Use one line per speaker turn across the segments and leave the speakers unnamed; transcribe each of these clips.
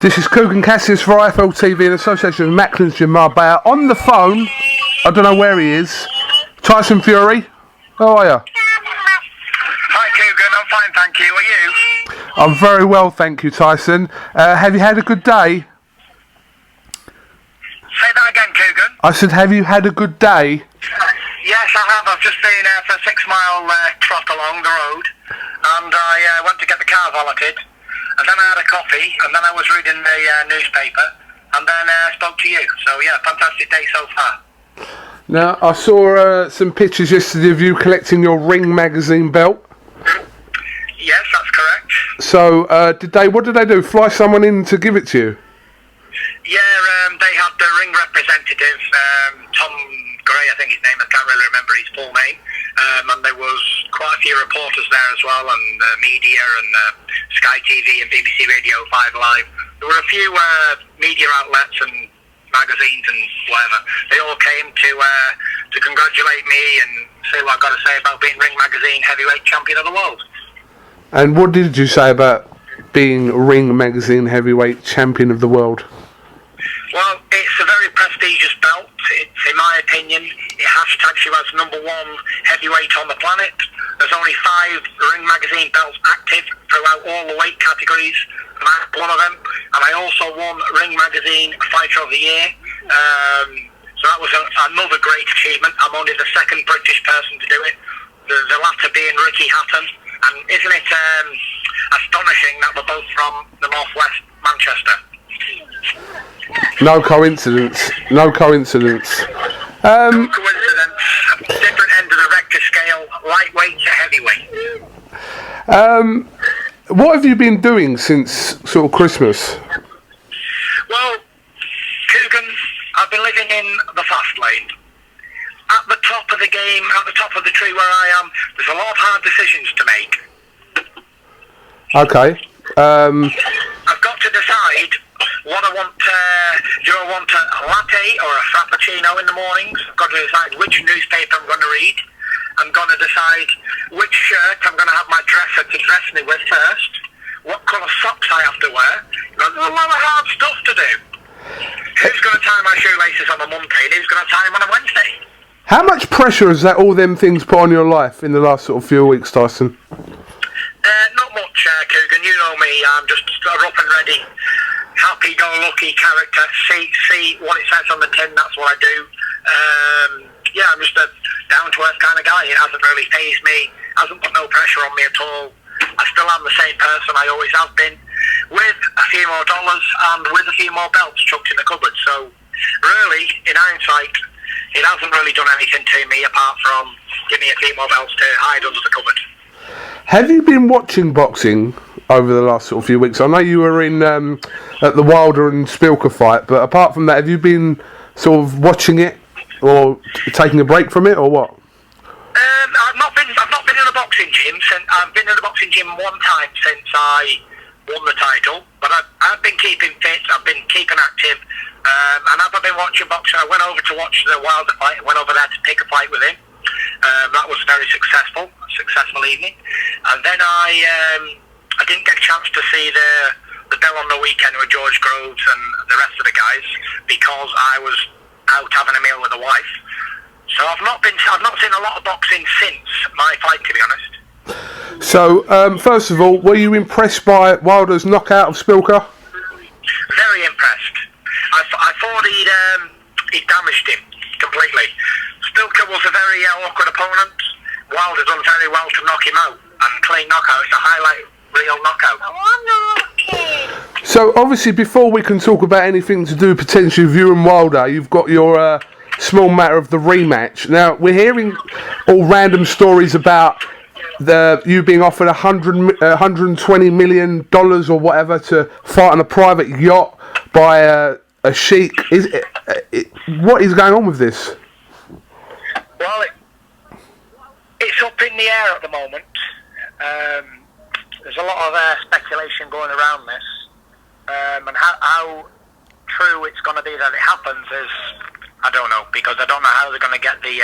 This is KUGAN CASSIUS for IFL-TV in association with Macklin's Gym Marbella. On the phone, I don't know where he is, Tyson Fury. How are you?
Hi KUGAN, I'm fine thank you. Are you?
I'm very well, thank you, Tyson. Have you had a good day?
Say that again, KUGAN.
I said, have you had a good day?
Yes, I have. I've just been for a 6-mile trot along the road, and I went to get the car valeted, and then I had a coffee, and then I was reading the newspaper, and then I spoke to you. So yeah, fantastic day so far.
Now, I saw some pictures yesterday of you collecting your Ring magazine belt.
Yes, that's correct.
So, what did they do? Fly someone in to give it to you?
Yeah, they had the Ring representative, Tom Gray, I think his name, I can't really remember his full name, and there was quite a few reporters there as well, and media, and Sky TV and BBC Radio 5 Live. There were a few media outlets and magazines and whatever. They all came to congratulate me and say what I've got to say about being Ring Magazine Heavyweight Champion of the World.
And what did you say about being Ring Magazine Heavyweight Champion of the World?
Well, it's a very prestigious belt. It's, in my opinion, it hashtags you as #1 heavyweight on the planet. There's only 5 Ring Magazine belts active throughout all the weight categories. I'm one of them, and I also won Ring Magazine Fighter of the Year. So that was another great achievement. I'm only the 2nd British person to do it, the latter being Ricky Hatton. And isn't it astonishing that we're both from the northwest Manchester?
No coincidence. No coincidence.
No coincidence. Different end of the Richter scale, lightweight to heavyweight.
What have you been doing since sort of Christmas?
Well, KUGAN, I've been living in the fast lane. At the top of the game, at the top of the tree where I am, there's a lot of hard decisions to make.
Okay.
I've got to decide what I want. Do I want a latte or a frappuccino in the mornings? I've got to decide which newspaper I'm going to read. I'm going to decide which shirt I'm going to have my dresser to dress me with first. What colour socks I have to wear. There's a lot of hard stuff to do. Who's going to tie my shoelaces on a Monday and who's going to tie them on a Wednesday?
How much pressure has that all them things put on your life in the last sort of few weeks, Tyson?
Not much, KUGAN. You know me. I'm just up and ready, happy-go-lucky character. See what it says on the tin. That's what I do. Yeah, I'm just a down-to-earth kind of guy. It hasn't really fazed me. Hasn't put no pressure on me at all. I still am the same person I always have been, with a few more dollars and with a few more belts chucked in the cupboard. So, really, in hindsight, it hasn't really done anything to me apart from give me a few more belts to hide under the cupboard.
Have you been watching boxing over the last sort of few weeks? I know you were in at the Wilder and Spilker fight, but apart from that, have you been sort of watching it or taking a break from it, or what?
I've not been in a boxing gym since. I've been in a boxing gym one time since I won the title, but I've been keeping fit. I've been keeping active, and I've been watching boxing. I went over to watch the Wilder fight. I went over there to pick a fight with him. That was very successful evening, and then I didn't get a chance to see the bill on the weekend with George Groves and the rest of the guys because I was out having a meal with the wife. So I've not seen a lot of boxing since my fight, to be honest.
So first of all, were you impressed by Wilder's knockout of Spilker?
Very impressed. I thought he'd damaged him completely. Spilker was a very awkward opponent. Wilder done very well to knock him out, and clean knockout. It's a highlight reel knockout.
So obviously, before we can talk about anything to do potentially with you and Wilder, you've got your small matter of the rematch. Now we're hearing all random stories about you being offered $120 million or whatever to fight on a private yacht by a sheik. What is going on with this?
Well, it's up in the air at the moment. There's a lot of speculation going around this, and how true it's going to be that it happens is, I don't know, because I don't know how they're going to get the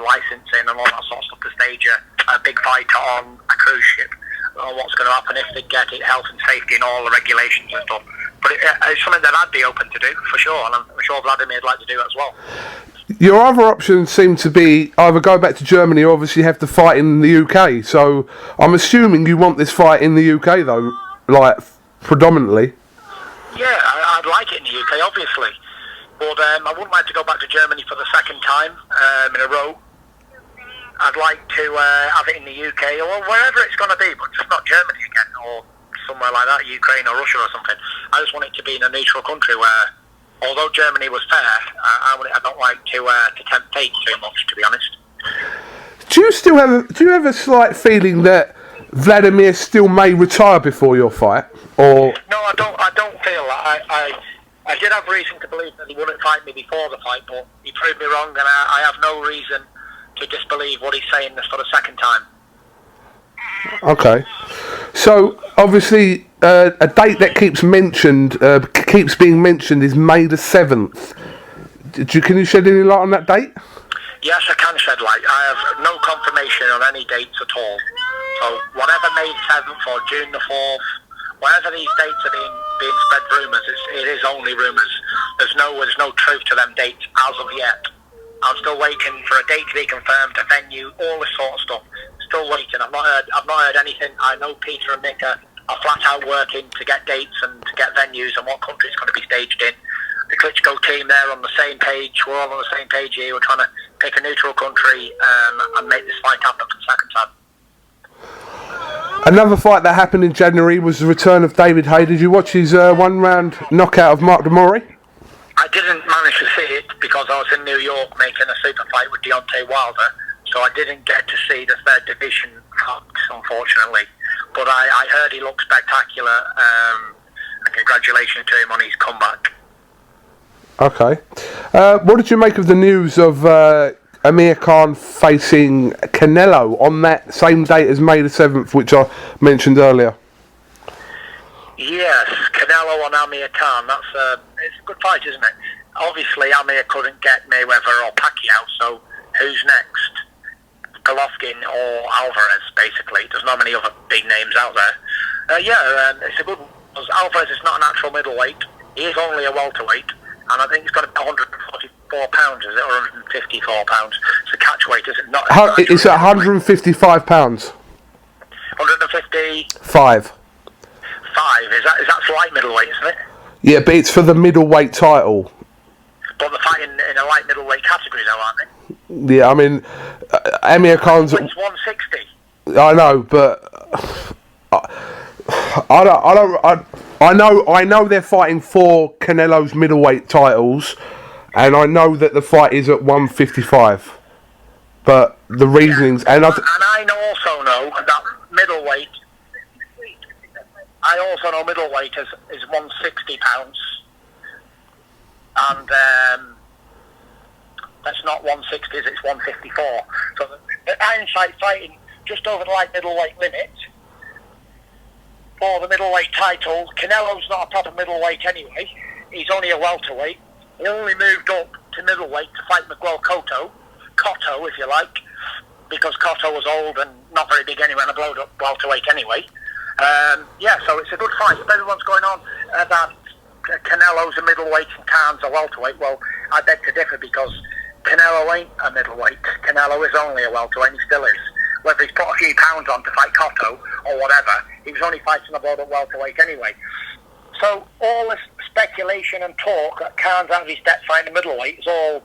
licensing and all that sort of stuff to stage a big fight on a cruise ship. or what's going to happen if they get it, health and safety and all the regulations and stuff. but it's something that I'd be open to do for sure, and I'm sure Vladimir'd like to do it as well.
Your other options seem to be either go back to Germany or obviously have to fight in the UK. So I'm assuming you want this fight in the UK though, like predominantly.
Yeah, I'd like it in the UK, obviously, but I wouldn't like to go back to Germany for the second time in a row. I'd like to have it in the UK or wherever it's going to be, but just not Germany again or somewhere like that, Ukraine or Russia or something. I just want it to be in a neutral country where, although Germany was fair, I don't like to tempt fate too much, to be honest.
Do you have a slight feeling that Vladimir still may retire before your fight, or?
No, I don't feel that. I did have reason to believe that he wouldn't fight me before the fight, but he proved me wrong, and I have no reason to disbelieve what he's saying this for the second time.
Okay, so obviously a date that keeps being mentioned is May the 7th. Can you shed any light on that date?
Yes, I can shed light. I have no confirmation on any dates at all. So whatever May 7th or June the 4th, whenever these dates are being spread rumours, it is only rumours. There's no truth to them dates as of yet. I'm still waiting for a date to be confirmed, a venue, all this sort of stuff. Still waiting. I've not heard anything. I know Peter and Nick are flat out working to get dates and to get venues and what country it's going to be staged in. The Klitschko team, they're on the same page. We're all on the same page here. We're trying to pick a neutral country and make this fight happen for the second time.
Another fight that happened in January was the return of David Haye. Did you watch his one-round knockout of Mark DeMori?
I didn't manage to see it because I was in New York making a super fight with Deontay Wilder, so I didn't get to see the third division fights, unfortunately. But I heard he looked spectacular, and congratulations to him on his comeback.
Okay. What did you make of the news of Amir Khan facing Canelo on that same date as May the 7th, which I mentioned earlier?
Yes, Canelo on Amir Khan. It's a good fight, isn't it? Obviously, Amir couldn't get Mayweather or Pacquiao, so who's next? Golovkin or Alvarez, basically. There's not many other big names out there. It's a good one. Alvarez is not a natural middleweight. He is only a welterweight, and I think he's got about 144 pounds, is it, or 154 pounds? It's a catchweight, is it? Not.
It's 155 pounds.
150.
Five.
Is that light middleweight, isn't it?
Yeah, but it's for the middleweight title.
But they're fighting in a light middleweight category, though, aren't they?
Yeah, I mean, Amir Khan's.
It's 160.
I know, but I know they're fighting for Canelo's middleweight titles, and I know that the fight is at 155. But the reasonings,
and I also know that middleweight. I also know middleweight is 160 pounds, and that's not 160, it's 154. So the Ironside fighting just over the light middleweight limit for the middleweight title. Canelo's not a proper middleweight anyway. He's only a welterweight. He only moved up to middleweight to fight Miguel Cotto, if you like, because Cotto was old and not very big anyway, and a blowed up welterweight anyway. So it's a good fight. If everyone's going on that Canelo's a middleweight and Khan's a welterweight, well, I beg to differ, because Canelo ain't a middleweight. Canelo is only a welterweight, and he still is. Whether he's put a few pounds on to fight Cotto or whatever, he was only fighting a blowed-up welterweight anyway. So all this speculation and talk that Khan's out of his depth fighting a middleweight is all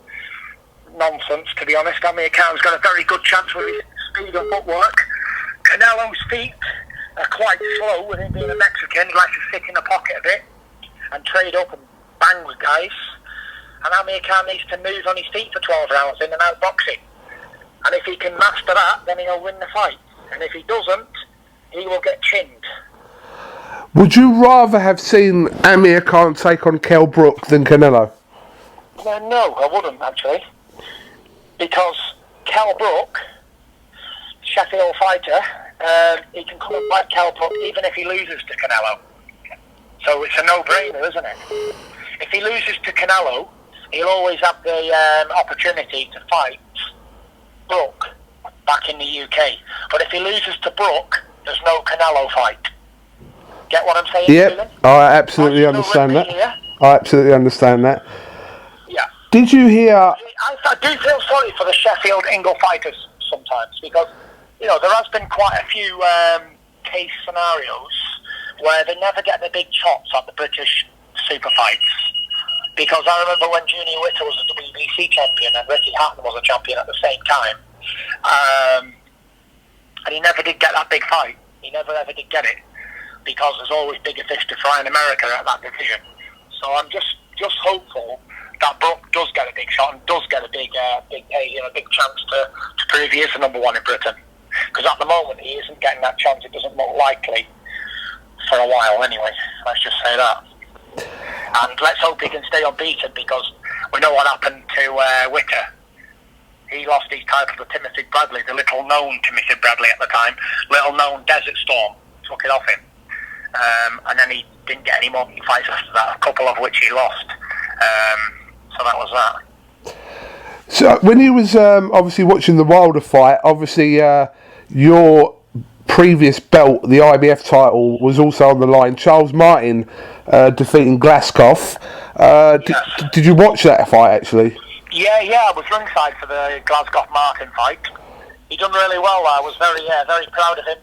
nonsense, to be honest. I mean, Khan's got a very good chance with his speed and footwork. Canelo's feet are quite slow, with him being a Mexican. He likes to sit in the pocket a bit and trade up and bang with guys. And Amir Khan needs to move on his feet for 12 rounds in and out boxing. And if he can master that, then he'll win the fight. And if he doesn't, he will get chinned.
Would you rather have seen Amir Khan take on Kell Brook than Canelo?
No, I wouldn't, actually. Because Kell Brook, Sheffield fighter, he can come and fight Kell Brook even if he loses to Canelo. So it's a no-brainer, isn't it? If he loses to Canelo, he'll always have the opportunity to fight Brook back in the UK. But if he loses to Brook, there's no Canelo fight. Get what I'm saying?
Yep, I absolutely understand that. I absolutely understand that.
Yeah.
Did you hear?
I do feel sorry for the Sheffield Ingle fighters sometimes because, there has been quite a few case scenarios where they never get the big chops at the British super fights. Because I remember when Junior Witter was a WBC champion and Ricky Hatton was a champion at the same time, and he never did get that big fight. He never ever did get it because there's always bigger fish to fry in America at that division. So I'm just hopeful that Brook does get a big shot and does get a big chance to prove he is the number one in Britain. Because at the moment he isn't getting that chance. It doesn't look likely for a while anyway. Let's just say that. And let's hope he can stay unbeaten because we know what happened to Witter. He lost his title to Timothy Bradley, the little-known Timothy Bradley at the time, little-known Desert Storm, took it off him. And then he didn't get any more fights after that, a couple of which he lost. So that was that.
So when you was obviously watching the Wilder fight, obviously your previous belt, the IBF title, was also on the line. Charles Martin defeating Glazkov.
Yes.
Did you watch that fight actually?
Yeah, I was ringside for the Glazkov-Martin fight. He done really well. I was very proud of him.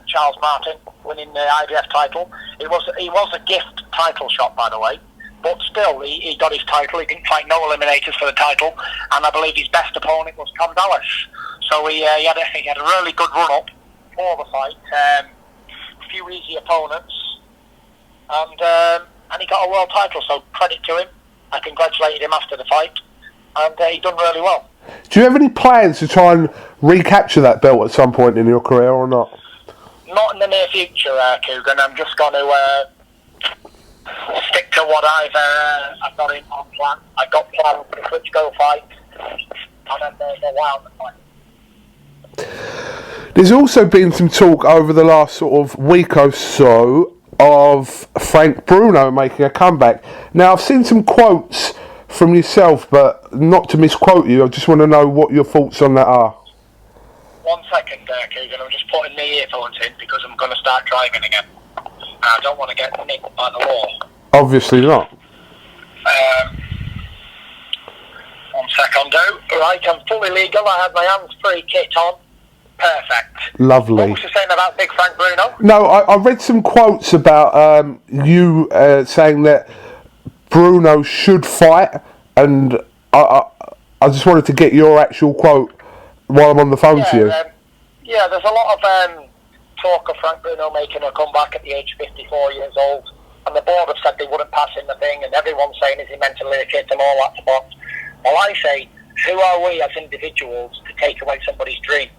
Charles Martin winning the IBF title. It was a gift title shot, by the way, but still he got his title. He didn't fight no eliminators for the title, and I believe his best opponent was Tom Dallas. So he had a really good run up for the fight. A few easy opponents, and he got a world title. So credit to him. I congratulated him after the fight, and he done really well.
Do you have any plans to try and recapture that belt at some point in your career or not?
Not in the near future, KUGAN. I'm just going to stick to what I've got in on plan. I got planned for the Klitschko fight, and then the Wilder fight.
There's also been some talk over the last sort of week or so of Frank Bruno making a comeback. Now, I've seen some quotes from yourself, but not to misquote you, I just want to know what your thoughts on that are.
1 second there, KUGAN. I'm just putting my earphones in because I'm going to start driving again. I don't want to get nicked by the law.
Obviously not.
1 second. Right, I'm fully legal. I have my hands-free kit on. Perfect.
Lovely.
What was you saying about Big Frank Bruno?
No, I read some quotes about you saying that Bruno should fight, and I just wanted to get your actual quote while I'm on the phone to you.
There's a lot of talk of Frank Bruno making a comeback at the age of 54 years old, and the board have said they wouldn't pass him the thing, and everyone's saying is he mentally fit and all that stuff. Well, I say, who are we as individuals to take away somebody's dreams?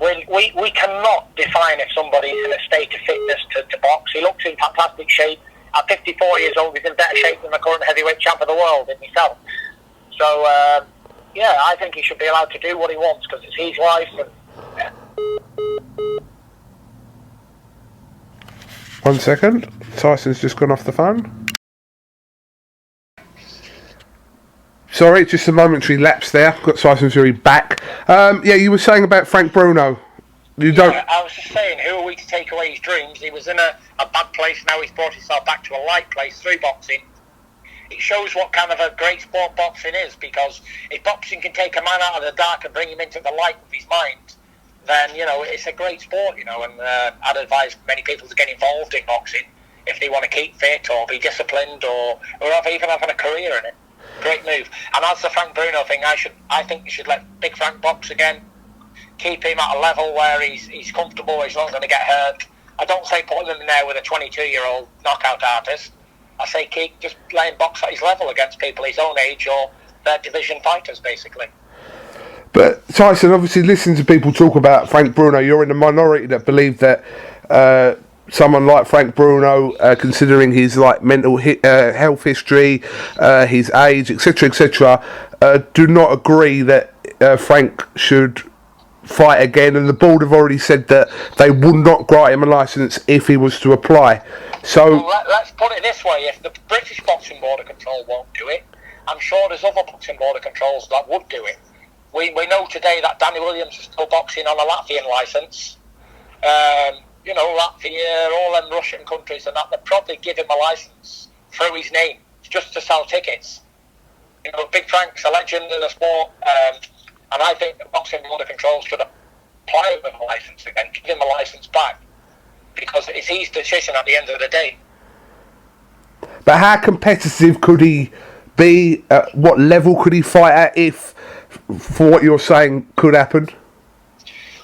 We cannot define if somebody's in a state of fitness to box. He looks in fantastic shape. At 54 years old, he's in better shape than the current heavyweight champ of the world in himself. So, I think he should be allowed to do what he wants because it's his life. And,
1 second. Tyson's just gone off the phone. Sorry, just a momentary lapse there. Got Tyson Fury back. You were saying about Frank Bruno.
I was just saying, who are we to take away his dreams? He was in a bad place, now he's brought himself back to a light place through boxing. It shows what kind of a great sport boxing is, because if boxing can take a man out of the dark and bring him into the light of his mind, then, it's a great sport, and I'd advise many people to get involved in boxing if they want to keep fit or be disciplined or even having a career in it. Great move. And as the Frank Bruno thing, I think you should let Big Frank box again. Keep him at a level where he's comfortable, he's not going to get hurt. I don't say put him in there with a 22-year-old knockout artist. I say just let him box at his level against people his own age or their division fighters, basically.
But Tyson, obviously, listening to people talk about Frank Bruno, you're in the minority that believe that someone like Frank Bruno, considering his mental health history, his age, etc., do not agree that Frank should fight again, and the board have already said that they would not grant him a licence if he was to apply. So
let's put it this way: if the British Boxing Board of Control won't do it, I'm sure there's other Boxing Board of Controls that would do it. We know today that Danny Williams is still boxing on a Latvian licence. you know, Latvia, all them Russian countries and that, they'd probably give him a licence through his name just to sell tickets. You know, Big Frank's a legend in the sport, and I think the Boxing Board of Control should apply him with a licence again, give him a licence back, because it's his decision at the end of the day.
But how competitive could he be? At what level could he fight at if, for what you're saying, could happen?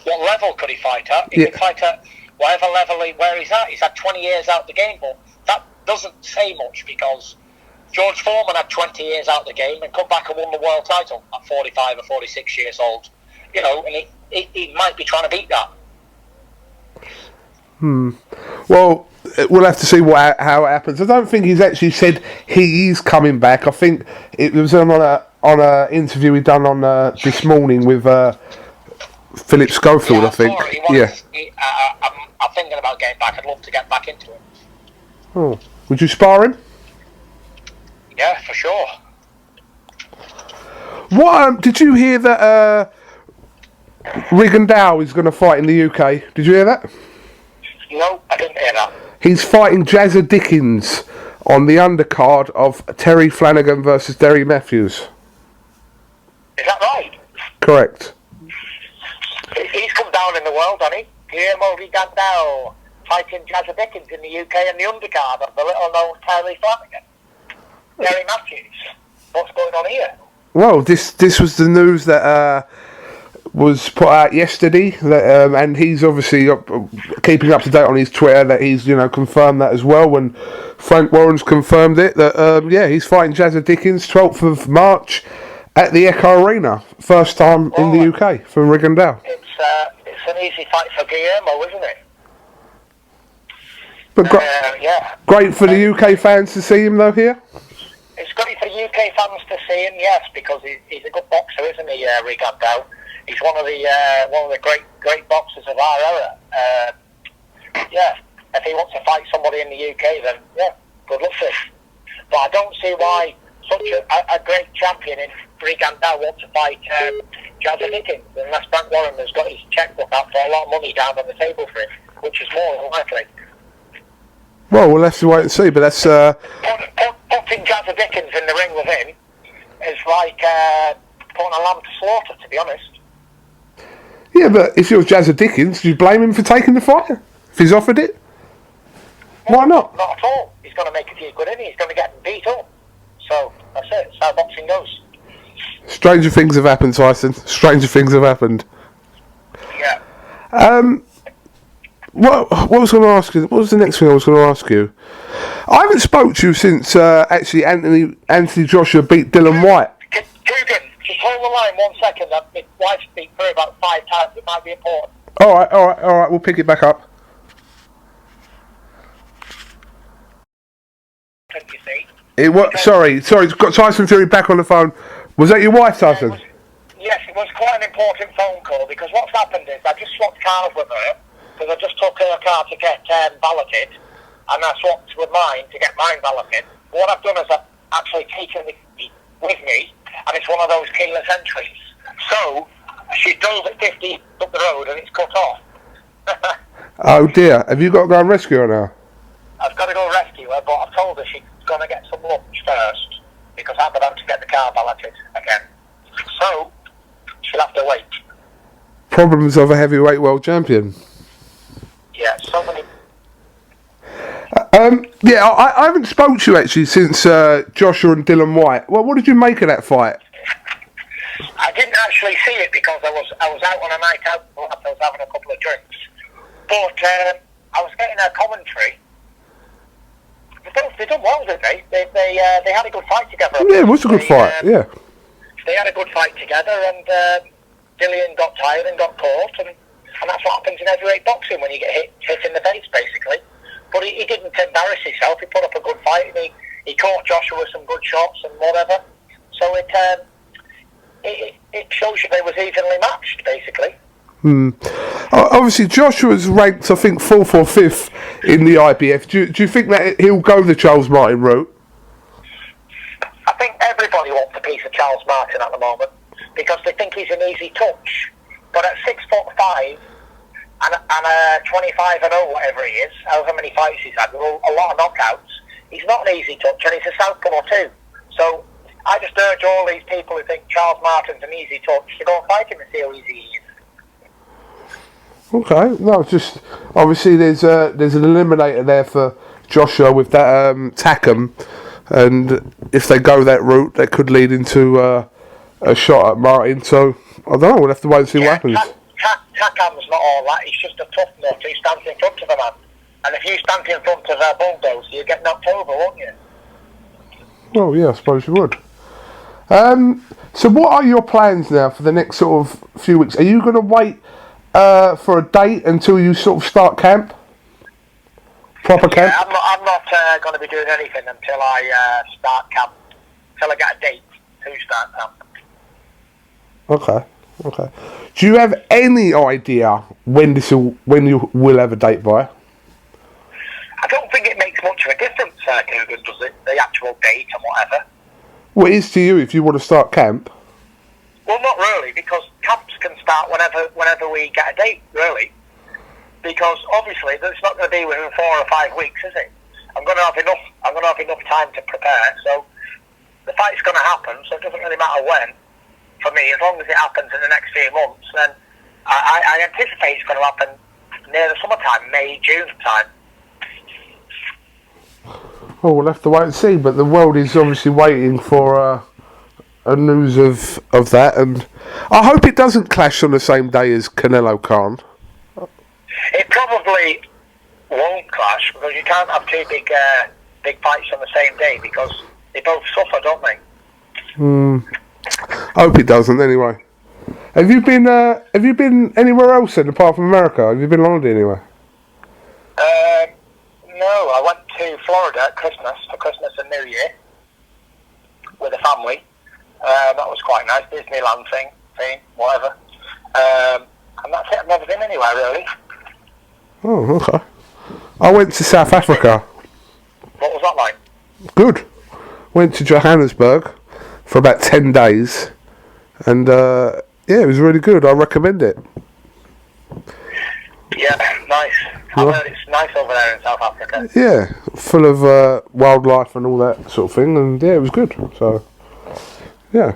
What level could he fight at? He could fight at whatever level where he's at. He's had 20 years out the game, but that doesn't say much, because George Foreman had 20 years out the game and come back and won the world title at 45 or 46 years old. You know, and he might be trying to beat that.
Well, we'll have to see how it happens. I don't think he's actually said he is coming back. I think it was on a interview he done on this morning with Philip Schofield.
Yeah,
I think.
I'm thinking about getting back. I'd love to get back into it.
Oh, would you spar him?
Yeah, for sure.
What did you hear that Rigondeaux is going to fight in the UK? Did you hear that?
No, I didn't hear that.
He's fighting Jazza Dickens on the undercard of Terry Flanagan versus Derry Matthews.
Is that right?
Correct.
He's come down in the world, hasn't he? Guillermo Rigondeaux fighting Jazza Dickens in the UK and the undercard of the little-known Terry Flanagan. Derry Matthews. What's going on here?
Well, this was the news that was put out yesterday, that, and he's obviously keeping up to date on his Twitter that he's confirmed that as well. When Frank Warren's confirmed it, that he's fighting Jazza Dickens 12th of March at the Echo Arena, first time in the UK for Rigondeaux.
It's an easy fight for Guillermo, isn't it?
But great for the UK fans to see him though here.
It's great for UK fans to see him, yes, because he's a good boxer, isn't he, Rigondeaux? He's one of the great boxers of our era. If he wants to fight somebody in the UK, then good luck to him. But I don't see why such a great champion in Rigondeaux wants to fight Jazza Dickens, unless Frank Warren has got his checkbook out for a lot of money down on the table for him, which is more than likely.
Well, we'll have to wait and see, but that's...
Putting Jazza Dickens in the ring with him is like putting a lamb to slaughter, to be honest.
Yeah, but if you're Jazza Dickens, do you blame him for taking the fight? If he's offered it? Why not?
Not at all. He's going to make a few good in. He's going to get him beat up. So, that's it. That's how boxing goes.
Stranger things have happened, Tyson. Stranger things have happened.
Yeah.
What was I going to ask you? What was the next thing I was going to ask you? I haven't spoke to you since actually Anthony Joshua beat Dylan White.
KUGAN, just hold the line 1 second. My wife's been through about 5 times. It might be important.
All right. We'll pick it back up.
You see?
Sorry. Got Tyson Fury back on the phone. Was that your wife, Tyson?
Yes, it was quite an important phone call, because what's happened is I just swapped cars with her, because I just took her car to get balloted, and I swapped with mine to get mine balloted. But what I've done is I've actually taken it with me, and it's one of those keyless entries. So she drove at 50 up the road, and it's cut off.
Oh dear, have you got to go and rescue her now?
I've got to go rescue her, but I've told her she's going to get some lunch first, because I'm about to get the car balloted again. So she'll have to wait.
Problems of a heavyweight world champion.
Yeah, so many.
I haven't spoke to you actually since Joshua and Dylan White. Well, what did you make of that fight?
I didn't actually see it because I was out on a night out. I was having a couple of drinks, but I was getting a commentary. They done well, didn't they? They had a good fight together.
Yeah, it was a good fight. Yeah,
they had a good fight together, and Dillian got tired and got caught, and that's what happens in heavyweight boxing when you get hit in the face, basically. But he didn't embarrass himself. He put up a good fight, and he caught Joshua with some good shots and whatever. So it shows you they was evenly matched, basically.
Obviously, Joshua's ranked, I think, 4th or 5th in the IBF. Do you think that he'll go the Charles Martin route?
I think everybody wants a piece of Charles Martin at the moment, because they think he's an easy touch. But at 6'5", and 25-0, whatever he is, however many fights he's had, with a lot of knockouts. He's not an easy touch, and he's a southpaw too. So I just urge all these people who think Charles Martin's an easy touch to go and fight him and see how easy he is.
Okay, no, just obviously there's an eliminator there for Joshua with that Takam, and if they go that route, that could lead into a shot at Martin. So I don't know. We'll have to wait and see what happens.
Takam's not all that. He's just a tough nut who stands in front of a man. And if you stand in front of a bulldozer, you get knocked over, won't you?
Well, yeah, I suppose you would. So what are your plans now for the next sort of few weeks? Are you going to wait for a date until you sort of start camp? Proper camp?
Yeah, I'm not going to be doing anything until I start camp. Until I get a date to start camp.
Okay. Do you have any idea when you will have a date by?
I don't think it makes much of a difference, KUGAN, does it? The actual date and whatever.
Well, it is to you if you want to start camp.
Well, not really, because camps can start whenever we get a date, really. Because obviously, it's not going to be within 4 or 5 weeks, is it? I'm going to have enough time to prepare. So the fight's going to happen. So it doesn't really matter when. For me, as long as it happens in the next few months, then I anticipate it's going to happen near the summertime, May, June time.
Oh, we'll have to wait and see. But the world is obviously waiting for a news of that, and I hope it doesn't clash on the same day as Canelo-Khan.
It probably won't clash because you can't have two big fights on the same day because they both suffer, don't they?
I hope it doesn't. Anyway, have you been anywhere else then apart from America? Have you been on holiday anywhere?
No, I went to Florida at Christmas for Christmas and New Year with the family. That was quite nice. Disneyland thing, whatever. And that's it. I've never been anywhere really.
Oh, okay. I went to South Africa.
What was that like?
Good. Went to Johannesburg for about 10 days, and yeah, it was really good. I recommend it.
Yeah, nice. I've heard it's nice over there in South Africa.
Yeah, full of wildlife and all that sort of thing, and yeah, it was good. So, yeah.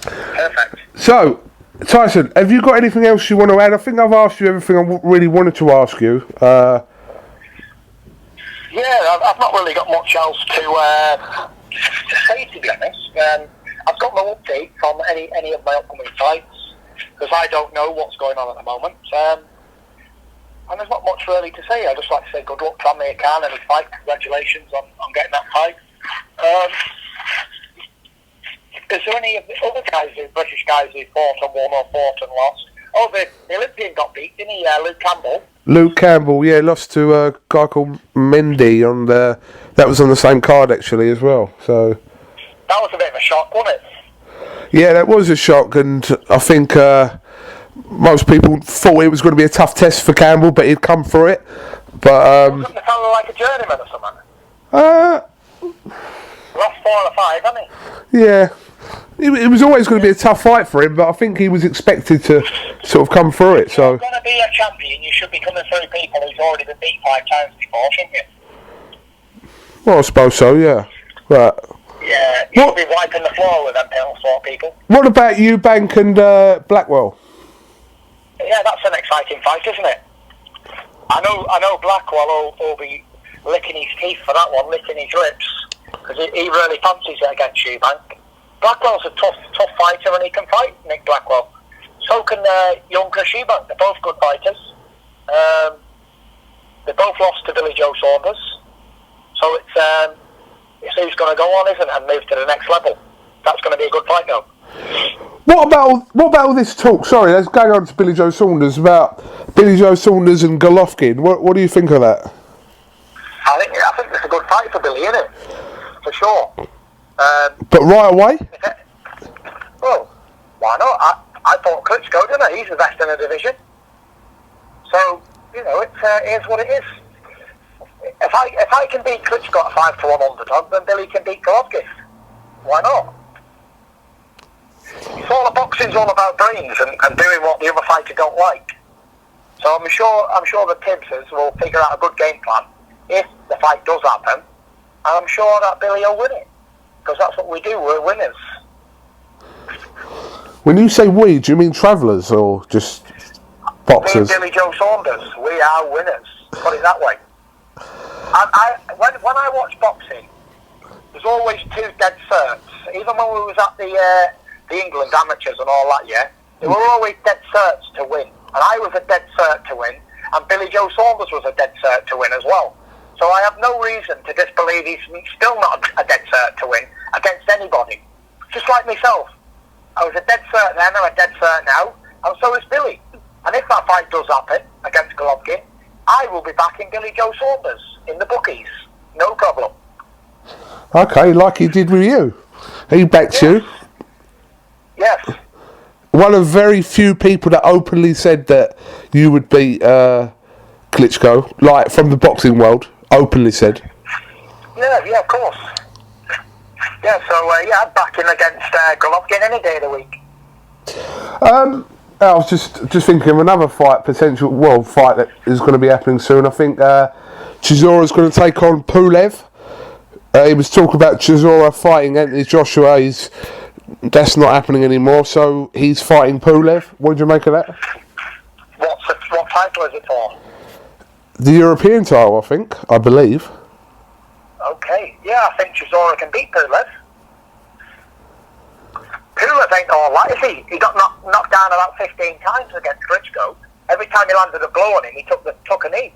Perfect.
So, Tyson, have you got anything else you want to add? I think I've asked you everything I really wanted to ask you.
Yeah, I've not really got much else to say, to be honest. I've got no updates on any of my upcoming fights because I don't know what's going on at the moment. And there's not much really to say. I'd just like to say good luck to Amir Khan and his fight. Congratulations on getting that fight. Is there any of the other guys, the British guys who fought and won or fought and lost? Oh, the Olympian got beat, didn't he? Luke Campbell.
Luke Campbell, yeah, lost to a guy called Mendy on the. That was on the same card actually as well. So
that was a bit of a shock, wasn't it?
Yeah, that was a shock, and I think most people thought it was going to be a tough test for Campbell, but he'd come through it. But
wasn't the fella like a journeyman or something? Lost 4 or 5, hasn't he?
Yeah. It was always going to be a tough fight for him, but I think he was expected to sort of come through it. So,
if you're going to be a champion, you should be coming through people who's already been beat 5 times before, shouldn't you?
Well, I suppose so, yeah. But
yeah, you should be wiping the floor with them sort of people.
What about Eubank and Blackwell?
Yeah, that's an exciting fight, isn't it? I know Blackwell will be licking his teeth for that one, licking his lips, because he really fancies it against Eubank. Blackwell's a tough fighter and he can fight, Nick Blackwell. So can young Chris Eubank. They're both good fighters. They both lost to Billy Joe Saunders. So it's who's going to go on, isn't it, and move to the next level. That's going to be a good fight, though.
What about all this talk? Sorry, let's go on to Billy Joe Saunders, about Billy Joe Saunders and Golovkin. What do you think of that?
I think it's a good fight for Billy, isn't it? For sure.
But right away?
Well, why not? I thought Klitschko, didn't I? He's the best in the division. So, here's what it is. If I can beat Klitschko at 5-1 underdog, then Billy can beat Golovkin. Why not? Boxing's all about brains and doing what the other fighter don't like. So I'm sure the Tibbsers will figure out a good game plan if the fight does happen. And I'm sure that Billy will win it, because that's what we do. We're winners.
When you say we, do you mean travellers or just boxers?
Me and Billy Joe Saunders, we are winners. Put it that way. When I watch boxing, there's always two dead certs. Even when we was at the England amateurs and all that, yeah, there were always dead certs to win. And I was a dead cert to win, and Billy Joe Saunders was a dead cert to win as well. So I have no reason to disbelieve he's still not a dead cert to win against anybody. Just like myself. I was a dead cert then, I'm a dead cert now, and so is Billy. And if that fight does happen against Golovkin, I will be backing Billy Joe Saunders in the bookies. No problem.
Okay, like he did with you. He backed you.
Yes.
One of very few people that openly said that you would beat Klitschko, like from the boxing world, openly said.
Yeah, of course. Yeah, so I'd back him against Golovkin any day of the week.
I was just thinking of another potential fight that is going to be happening soon. I think Chisora's going to take on Pulev. He was talking about Chisora fighting Anthony Joshua. That's not happening anymore, so he's fighting Pulev. What did you make of that?
What title is it for?
The European title, I believe.
Okay, yeah, I think Chisora can beat Pulev. Pulev ain't all that, is he? He got knocked down about 15 times against Klitschko. Every time he landed a blow on him, he took a knee.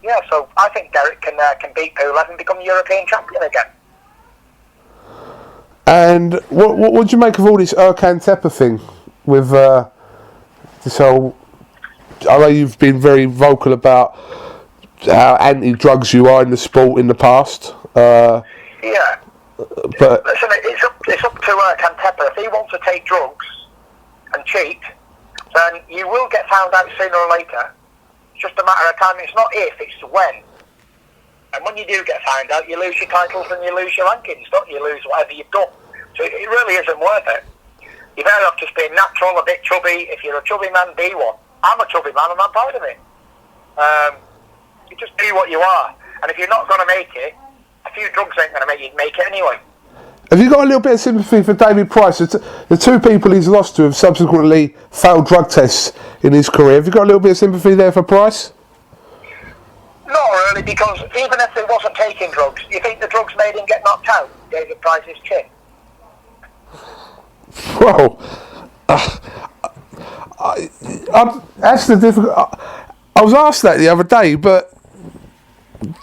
Yeah, so I think Derek can beat Pulev and become European champion again.
And what would you make of all this Erkan Tepe thing with this whole... I know you've been very vocal about how anti-drugs you are in the sport in the past.
Yeah.
But
listen, it's up to Erkan Tepe. If he wants to take drugs and cheat, then you will get found out sooner or later. It's just a matter of time. It's not if, it's when. And when you do get found out, you lose your titles and you lose your rankings, don't you? You lose whatever you've done. So it really isn't worth it. You're better off just being natural, a bit chubby. If you're a chubby man, be one. I'm a chubby man and I'm proud of it. You just be what you are. And if you're not going to make it, a few drugs ain't going to make you make it anyway.
have you got a little bit of sympathy for David Price? The two people he's lost to have subsequently failed drug tests in his career. Have you got a little bit of sympathy there for Price?
Not really, because even if he wasn't taking drugs, do you think the drugs made him get knocked out? David Price's chin?
Well, that's the difficult. I was asked that the other day, but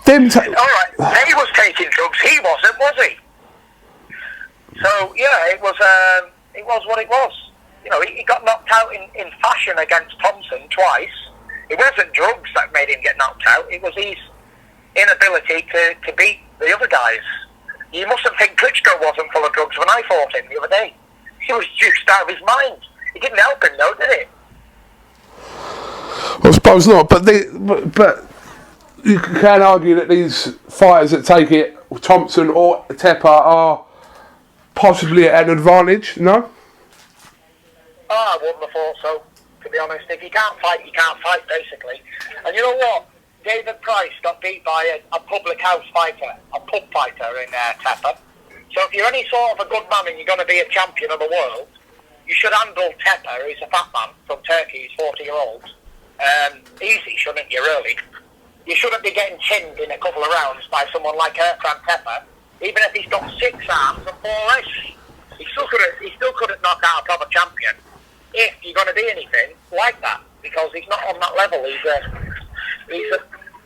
them.
All right, they was taking drugs. He wasn't, was he? So yeah, it was what it was. You know, he got knocked out in fashion against Thompson twice. It wasn't drugs that made him get knocked out. It was his inability to beat the other guys. You mustn't think Klitschko wasn't full of drugs when I fought him the other day. He was juiced out of his mind. It didn't help him, though, did it?
I suppose not, but you can argue that these fighters that take it, Thompson or Tepe, are possibly at an advantage, no?
Oh, I wouldn't have thought so, to be honest. If you can't fight, you can't fight, basically. And you know what? David Price got beat by a public house fighter, a pub fighter in Tepe. So if you're any sort of a good man and you're going to be a champion of the world, you should handle Tepe, who's a fat man from Turkey, he's 40-year-old. Easy, shouldn't you, really? You shouldn't be getting chinned in a couple of rounds by someone like Erkan Tepe, even if he's got 6 arms and 4 legs. He still couldn't knock out a proper champion if you're going to do anything like that, because he's not on that level. He's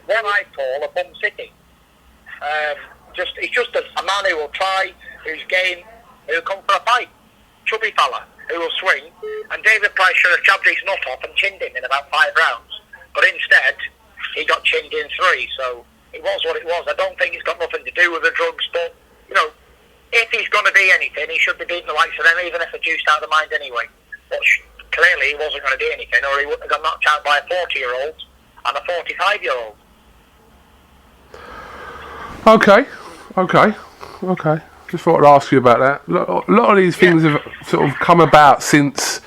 what I call a bum city. He's just a man who will try, who's game, who'll come for a fight. Chubby fella who will swing, and David Price should have jabbed his nut off and chinned him in about 5 rounds, but instead he got chinned in 3. So it was what it was. I don't think it's got nothing to do with the drugs, but you know, if he's going to be anything, he should be beating the likes of them, even if they're juiced out of the mind anyway. But clearly he wasn't going to do anything, or he wouldn't have got knocked out by a 40-year-old and a 45-year-old. Okay. Just thought I'd ask you about that. A lot of these things have sort of come about since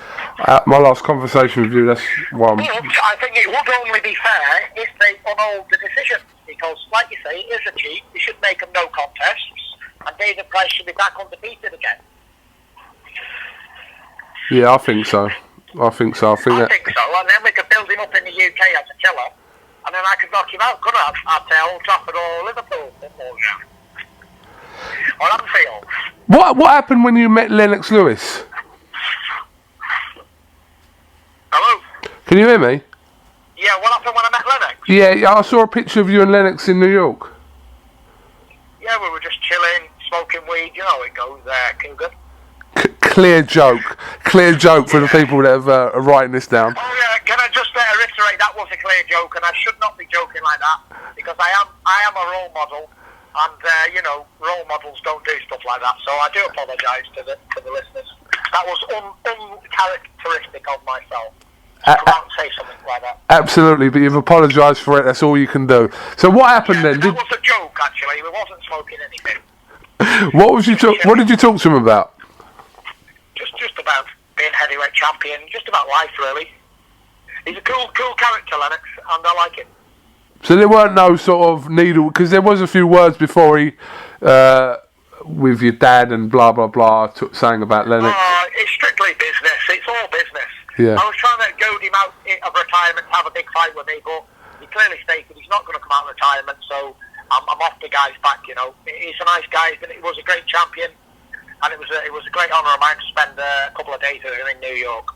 My last conversation with you, that's one.
But I think it would only be fair if they unhold the decision, because, like you say, it is a cheat. They should make them no contests, and David Price should be back undefeated again.
Yeah, I think so. I think so, and then
we could build him up in the UK as a killer, and then I could knock him out, couldn't I? At Old Trafford or Liverpool football ground. Or Anfield.
What happened when you met Lennox Lewis?
Hello?
Can you hear me?
Yeah, what happened when I met Lennox?
Yeah, I saw a picture of you and Lennox in New York.
Yeah, we were just chilling, smoking weed, you know how it goes there, KUGAN.
Clear joke for the people that are writing this down.
Oh yeah, can I just reiterate that was a clear joke, and I should not be joking like that, because I am a role model, and you know, role models don't do stuff like that, so I do apologise to the listeners. That was uncharacteristic of myself. I can't say something like that.
Absolutely, but you've apologised for it, that's all you can do. So what happened then?
That was a joke, actually. We wasn't smoking anything.
What did you talk to him about?
Just about being heavyweight champion, just about life, really. He's a cool character, Lennox, and I like him.
So there weren't no sort of needle, because there was a few words before he, with your dad and blah blah blah, saying about Lennox.
It's strictly business. It's all business.
Yeah.
I was trying to goad him out of retirement to have a big fight with me, but he clearly stated he's not going to come out of retirement, so I'm off the guy's back, you know. He's a nice guy, but he was a great champion, and it was a great honour of mine to spend a couple of days with him in New York.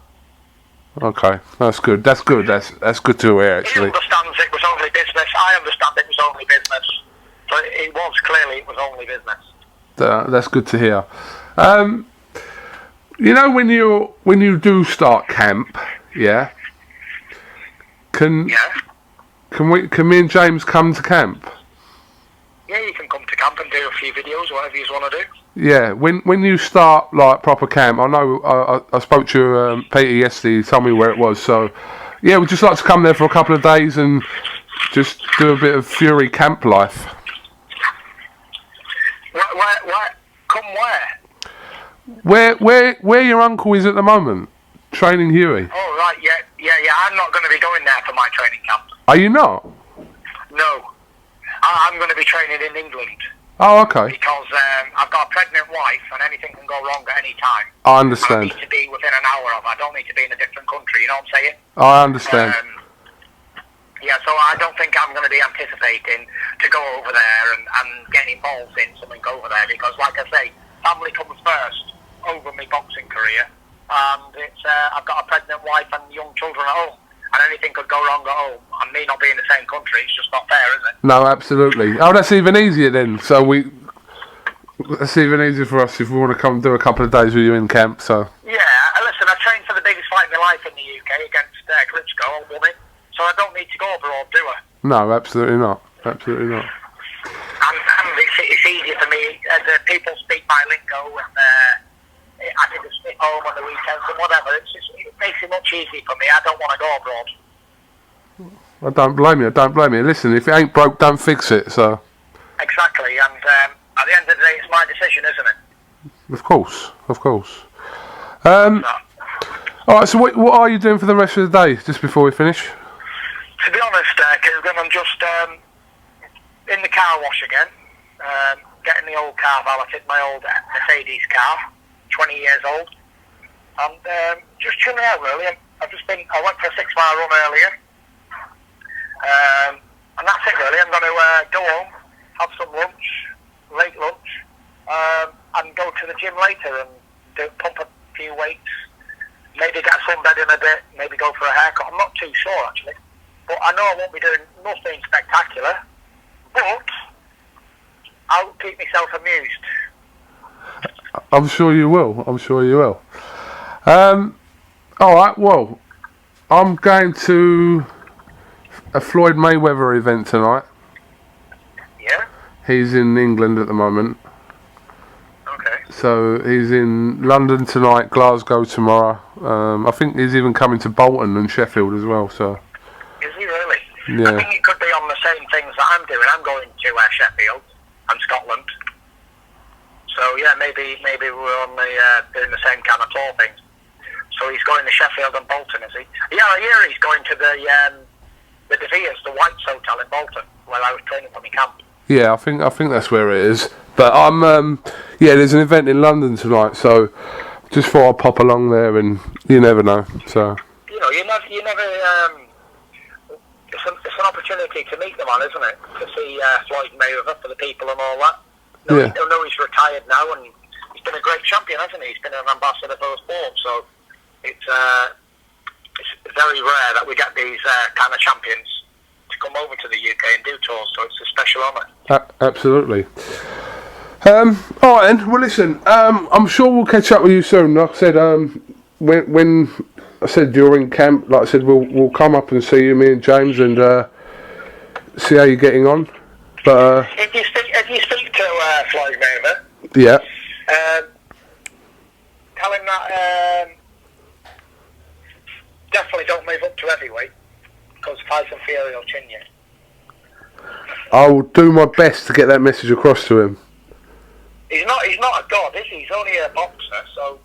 Okay, that's good. That's good to hear, actually.
He understands it was only business. I understand it was only business. So it was only business.
That's good to hear. You know, when you do start camp, yeah. Can me and James come to camp?
Yeah, you can come to camp and do a few videos, whatever you want to do.
Yeah, when you start like proper camp, I know I spoke to Peter yesterday. He told me where it was. So yeah, we'd just like to come there for a couple of days and just do a bit of Fury camp life.
Where? Come where?
Where your uncle is at the moment, training Huey.
Oh right, yeah. I'm not going to be going there for my training camp.
Are you not?
No, I'm going to be training in England.
Oh, okay.
Because I've got a pregnant wife, and anything can go wrong at any time.
I understand.
I need to be within an hour of her. I don't need to be in a different country. You know what I'm saying?
I understand.
Yeah, so I don't think I'm going to be anticipating to go over there and get involved in something over there, because, like I say, family comes first over my boxing career, and it's I've got a pregnant wife and young children at home, and anything could go wrong at home, and me not being in the same country, it's just not fair, is it?
No, absolutely. Oh, that's even easier then. So that's even easier for us if we want to come do a couple of days with you in camp. So
yeah, listen, I trained for the biggest fight in my life in the UK against Klitschko. I won it, so I don't need to go abroad, do I?
no, absolutely not. Absolutely not.
And it's easier for me. The people speak my lingo, and I can just sit home on the weekends and whatever. It makes it much easier for me. I don't want to go abroad.
I don't blame you. Listen, if it ain't broke, don't fix it. So.
Exactly, and at the end of the day, it's my decision, isn't it?
Of course. All right. So what are you doing for the rest of the day? Just before we finish.
To be honest, KUGAN, I'm just in the car wash again, getting the old car valeted, my old Mercedes car, 20 years old, and just chilling out really. I went for a 6-mile run earlier, and that's it really. I'm going to go home, have some lunch, late lunch, and go to the gym later and pump a few weights, maybe get sunbed in a bit, maybe go for a haircut. I'm not too sure actually, but I know I won't be doing nothing spectacular, but I'll keep myself amused.
I'm sure you will. All right. Well, I'm going to a Floyd Mayweather event tonight.
Yeah?
He's in England at the moment.
Okay.
So he's in London tonight, Glasgow tomorrow. I think he's even coming to Bolton and Sheffield as well. So.
Is he really?
Yeah.
I think it could be on the same things that I'm doing. I'm going to Sheffield and Scotland. So yeah, maybe we're on the doing the same kind of tour things. So he's going to Sheffield and Bolton, is he? Yeah, I hear he's going to the De Vere's, the White's Hotel in Bolton, where I was training for my camp.
Yeah, I think that's where it is. But there's an event in London tonight, so just thought I'd pop along there, and you never know. So
you never. It's an opportunity to meet them on, isn't it? To see Floyd Mayweather for the people and all that. I know he's retired now, and he's been a great champion, hasn't he? He's been an ambassador for the sport, so it's very rare that we get these kind of champions to come over to the UK and do tours, so it's a special honour.
Absolutely. All right then, well listen, I'm sure we'll catch up with you soon. Like I said, when I said during camp, like I said, we'll come up and see you, me and James, and see how you're getting on. But
if you speak to Floyd Mayweather,
yeah,
tell him that definitely don't move up to heavyweight, because Tyson Fury will chin you.
I'll do my best to get that message across to him.
He's not a god, is he? He's only a boxer, so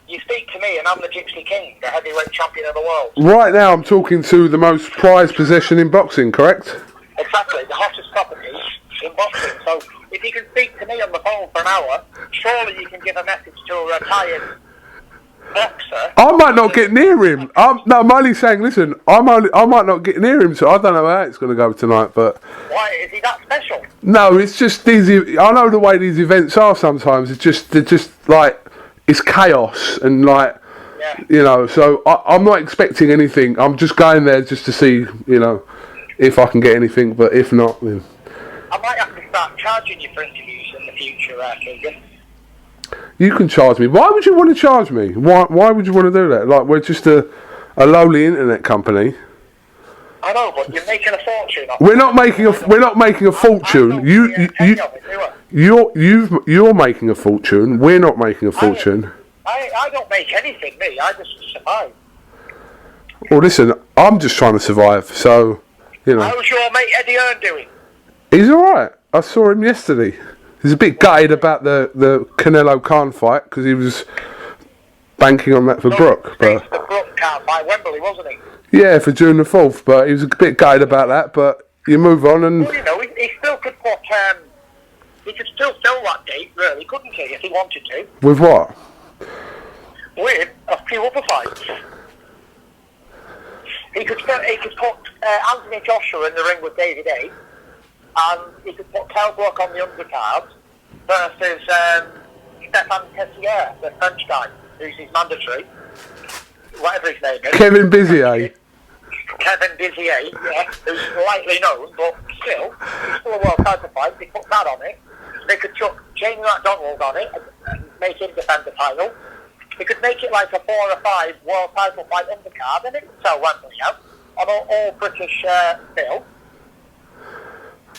you speak to me and I'm the Gypsy King, the heavyweight champion of the world.
Right now I'm talking to the most prized possession in boxing, correct?
Exactly, the hottest property in boxing. So if you can speak to me on the phone for an hour, surely you can give a message to a retired boxer.
I might not get near him. I'm only saying, listen, I might not get near him, so I don't know how it's going to go tonight, but...
Why? Is he that special?
No, it's just these... I know the way these events are sometimes. They're just like... It's chaos and like...
Yeah.
You know, so I'm not expecting anything. I'm just going there just to see, you know, if I can get anything, but if not, then...
I might have to start charging you for interviews in the future, Keegan.
You can charge me. Why would you want to charge me? Why would you want to do that? Like, we're just a lowly internet company.
I know, but you're making a fortune.
We're not making a fortune. You're making a fortune. We're not making a fortune.
I don't make anything, me. I just survive.
Well, listen, I'm just trying to survive. So, you know.
How's your mate Eddie Hearn doing?
He's all right. I saw him yesterday. He's a bit gutted about the Canelo-Khan fight because he was banking on that for Brook. But
the Brook can't fight Wembley, wasn't he?
Yeah, for June the 4th. But he was a bit gutted about that. But you move on and.
Well, you know, he still could put. He could still fill that date, really, couldn't he, if he wanted to?
With what?
With a few other fights. He could put Anthony Joshua in the ring with David A. And he could put Kell Brook on the undercard versus Stefan Tessier, the French guy, who's his mandatory, whatever his name is.
Kevin Bizier.
Kevin Bizier, yeah, who's lightly known, but still, he's still a world title fight. They put that on it. They could chuck Jamie McDonald on it and make him defend the title. They could make it like a 4 or 5 world title fight undercard, and it would sell Wembley out on all British bill.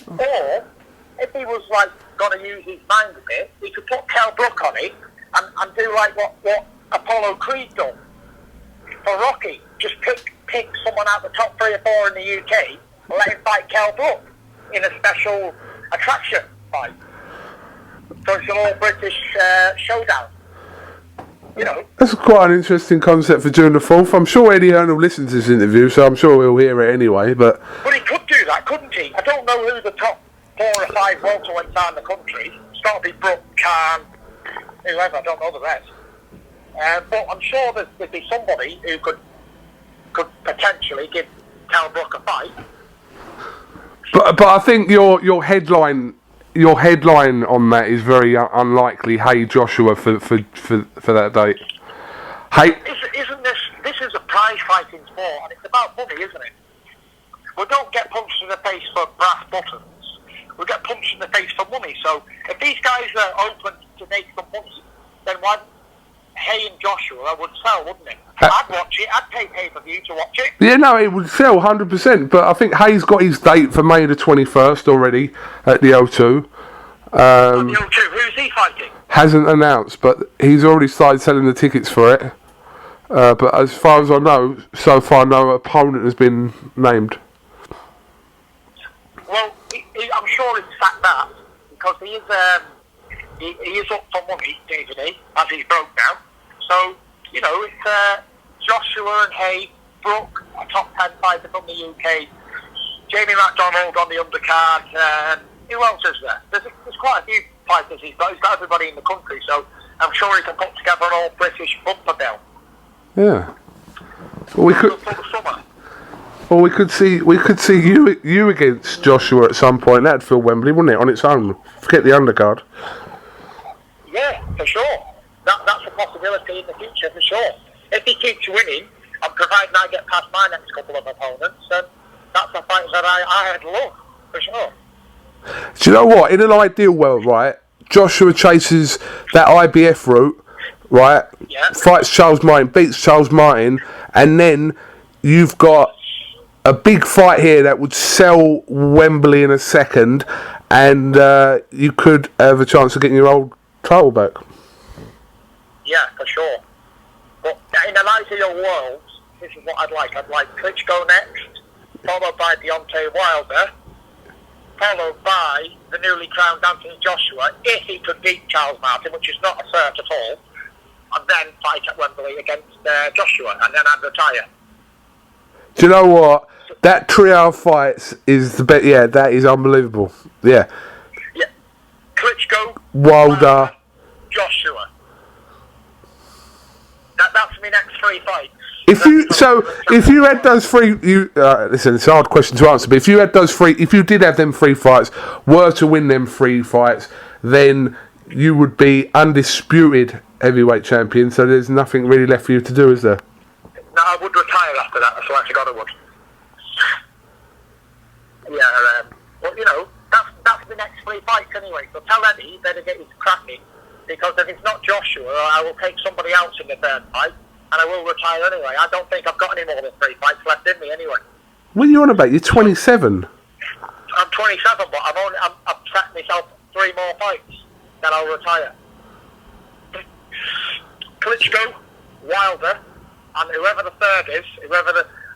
Or, if he was like going to use his mind a bit, he could put Kell Brook on it and do like what Apollo Creed done for Rocky. Just pick someone out the top 3 or 4 in the UK and let him fight Kell Brook in a special attraction fight. So it's an all British showdown. You know. That's
quite an interesting concept for June the 4th. I'm sure Eddie Hearn will listen to this interview, so I'm sure he'll hear it anyway. But
he could do that, couldn't he? I don't know who the top 4 or 5 welterweights are in the country. It's got to be Brook, Khan, whoever. I don't know the rest. But I'm sure there'd be somebody who could potentially give Kell Brook a fight.
But I think your headline on that is very unlikely. Hey Joshua for that date. Hey,
isn't this is a prize fighting sport, and it's about money, isn't it? We don't get punched in the face for brass buttons. We get punched in the face for money. So if these guys are open to make some money, then why? Hay and Joshua would sell, wouldn't it? I'd watch it. I'd pay pay-per-view to watch it.
Yeah, no, it would sell 100%. But I think Hay's got his date for May the 21st already at the O2.
At the O2, who's he fighting?
Hasn't announced, but he's already started selling the tickets for it. But as far as I know, so far no opponent has been named.
Well, I'm sure he's sacked that because he is up for money, David A, as he's broke now. So, you know, Joshua and Hay, Brooke, a top 10 fighter from the UK. Jamie McDonald on the undercard. Who else is there? There's quite a few fighters he's got. He's got everybody in the country, so I'm sure he can put together an all-British bumper bill.
Yeah. Well, we could.
For the summer.
Well, we could see you against Joshua at some point. That'd fill Wembley, wouldn't it? On its own. Forget the undercard.
Yeah, for sure. That's a possibility in the future, for sure. If he keeps winning, and providing I get past my next couple of opponents, then that's a fight that I'd love, for sure.
Do you know what? In an ideal world, right, Joshua chases that IBF route, right, fights Charles Martin, beats Charles Martin, and then you've got a big fight here that would sell Wembley in a second, and you could have a chance of getting your old title back.
Yeah, for sure. But in an ideal world, this is what I'd like. I'd like Klitschko next, followed by Deontay Wilder, followed by the newly crowned Anthony Joshua, if he could beat Charles Martin, which is not a cert at all, and then fight at Wembley against Joshua, and then I'd retire.
Do you know what? That trio of fights is the best. Yeah, that is unbelievable. Yeah.
Yeah. Klitschko,
Wilder,
Joshua. That's my next 3 fights.
If you had those three, listen, it's a hard question to answer. But if you had those three, if you did have them 3 fights, were to win them 3 fights, then you would be undisputed heavyweight champion. So there's nothing really left for you to do, is there?
No, I would retire after that. I swear to God, I would. Yeah, well, you know, that's the next 3 fights anyway. So tell Eddie he better get his cracking, because if it's not Joshua, I will take somebody else in the 3rd fight, and I will retire anyway. I don't think I've got any more than 3 fights left in me anyway.
What are you on about? You're 27.
I'm 27, but I've set myself 3 more fights, then I'll retire. Klitschko, Wilder, and whoever the 3rd is,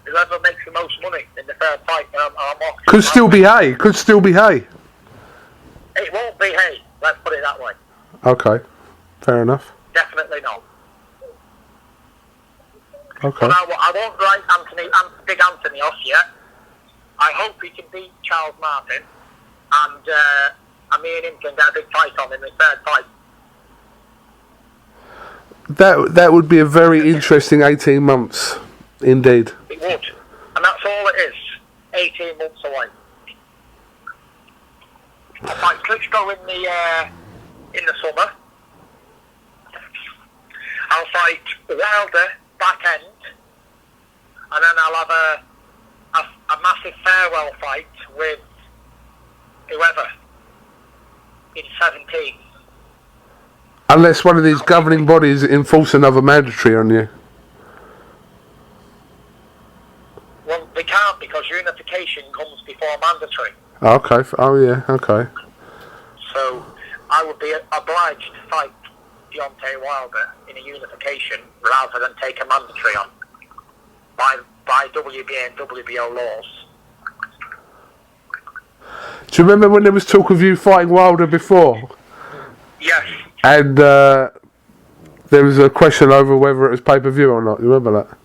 whoever makes the most money in the 3rd fight, I'm off.
Could still be Hay. Could still be Hay.
It won't be Hay. Let's put it that way.
Okay, fair enough.
Definitely not.
Okay.
But I won't write Big Anthony off yet. I hope he can beat Charles Martin, and me and him can get a big fight on in the 3rd fight.
That would be a very interesting 18 months, indeed.
It would, and that's all it is. 18 months away. I fight Klitschko in the summer. I'll fight Wilder back end, and then I'll have a massive farewell fight with whoever in 17.
Unless one of these governing bodies enforce another mandatory on you.
Well, they can't, because unification comes before mandatory.
Okay. Oh yeah. Okay.
So I would be obliged to fight Deontay Wilder in a unification rather than take a mandatory on by WBA and WBO laws.
Do you remember when there was talk of you fighting Wilder before?
Yes.
And there was a question over whether it was pay-per-view or not. You remember that?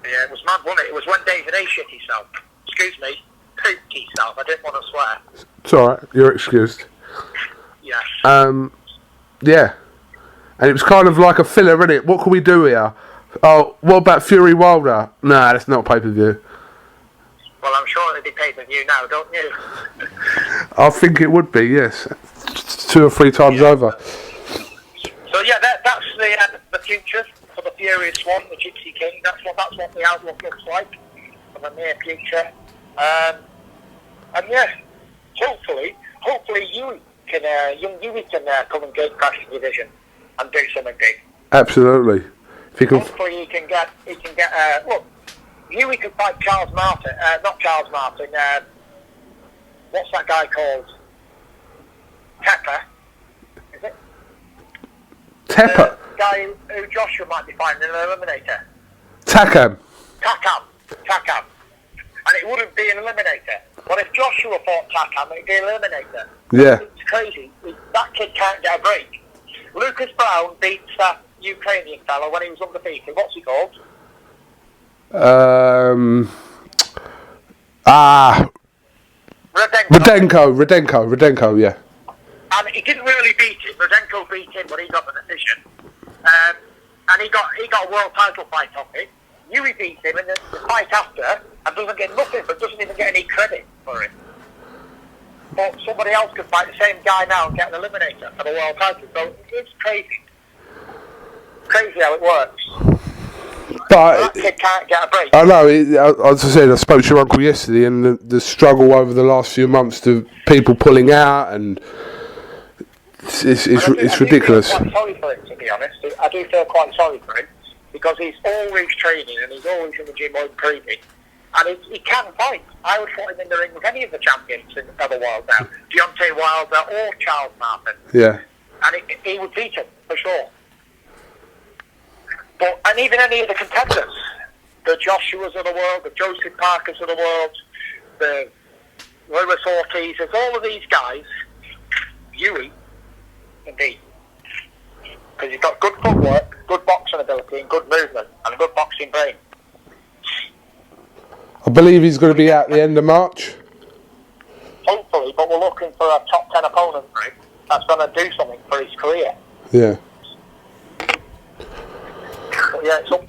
Yeah, it was mad, wasn't it? It was when David A shit himself. Excuse me, pooped himself. I didn't want to swear.
It's alright, you're excused.
Yes.
Yeah. And it was kind of like a filler, innit? What can we do here? Oh, what about Fury Wilder? Nah, that's not pay-per-view.
Well, I'm sure it'd be pay-per-view now, don't you?
I think it would be, yes. 2 or 3 times over.
So yeah, that's the future for the Furious One, the Gypsy King. That's what the outlook looks like for the near future. And yeah, hopefully young Huey can come and gate crash the division and do something big.
Absolutely. If he can.
Hopefully he can get. Look, Huey could fight Charles Martin. Not Charles Martin. What's that guy called? Tepper. Is it?
Tepper.
Guy who Joshua might be fighting in an eliminator.
Takam.
Takam. And it wouldn't be an eliminator. But if Joshua fought Takam, it'd be an eliminator.
Yeah.
It's crazy. That kid can't get a break. Lucas Brown beats that Ukrainian fellow when he was undefeated. What's he called?
Rudenko, yeah.
And he didn't really beat him. Rudenko beat him, but he got the decision. And he got a world title fight off it. Yui beat him in the fight after and doesn't get nothing, but doesn't even get any credit for it. But somebody else could fight the same guy now and get an eliminator for the world title. So it's crazy. Crazy how it works.
But
that kid can't get a break.
I know, as I said, I spoke to your uncle yesterday, and the struggle over the last few months to people pulling out, and it's ridiculous.
I do feel quite sorry for him, to be honest. I do feel quite sorry for him, because he's always training and he's always in the gym or improving. And he can fight. I would fight him in the ring with any of the champions in the world now. Deontay Wilder or Charles Martin.
Yeah.
And he would beat him, for sure. And even any of the contenders, the Joshuas of the world, the Joseph Parkers of the world, the Lewis Ortizes, all of these guys, Yui, indeed. Because he's got good footwork, good boxing ability, and good movement, and a good boxing brain.
I believe he's going to be out at the end of March.
Hopefully, but we're looking for a top 10 opponent for him that's going to do something for his career.
Yeah.
Yeah, it's up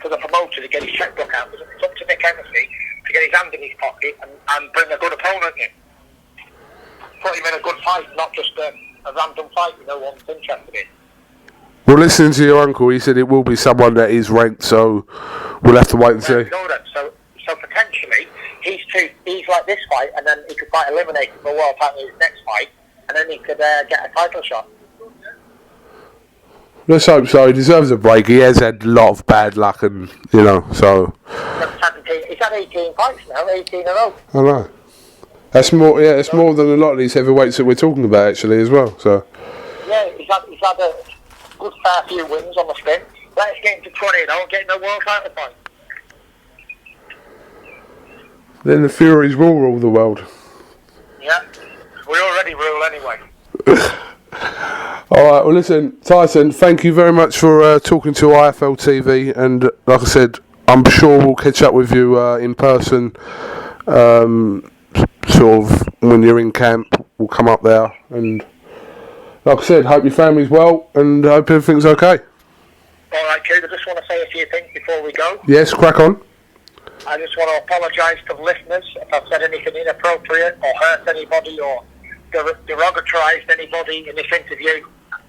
to the promoter to get his checkbook out. It's up to Nick Hennessy to get his hand in his pocket and bring a good opponent in. Put him in a good fight, not just a random fight no one's interested in.
Well, listening to your uncle, he said it will be someone that is ranked, so we'll have to wait and see.
So potentially, he's like this fight, and then he could fight eliminated for a world title in his next fight, and then he could get a title shot.
Let's hope so. He deserves a break. He has had a lot of bad luck, and so.
He's had 18 fights now, 18 in a row.
I know. That's more. Yeah, it's more than a lot of these heavyweights that we're talking about, actually, as well. So.
Yeah, he's had a good fair few wins on the spin. Let's get him to 20 now and get him a world title fight.
Then the Furies will rule the world.
Yeah, we already rule anyway.
Alright, well listen, Tyson, thank you very much for talking to IFL TV, and like I said, I'm sure we'll catch up with you in person, sort of when you're in camp, we'll come up there, and like I said, hope your family's well, and hope everything's okay.
Alright, Coog, I just want to say a few things before we go.
Yes, crack on.
I just want to apologise to the listeners if I've said anything inappropriate or hurt anybody or derogatised anybody in this interview.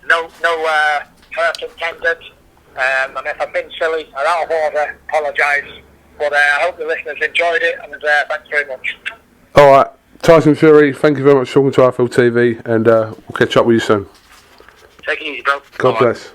No hurt intended. And if I've been silly or out of order, apologise. But I hope the listeners enjoyed it, and thanks very much.
Alright, Tyson Fury, thank you very much for talking to IFL TV, and we'll catch up with you soon.
Take it easy, bro.
God bless.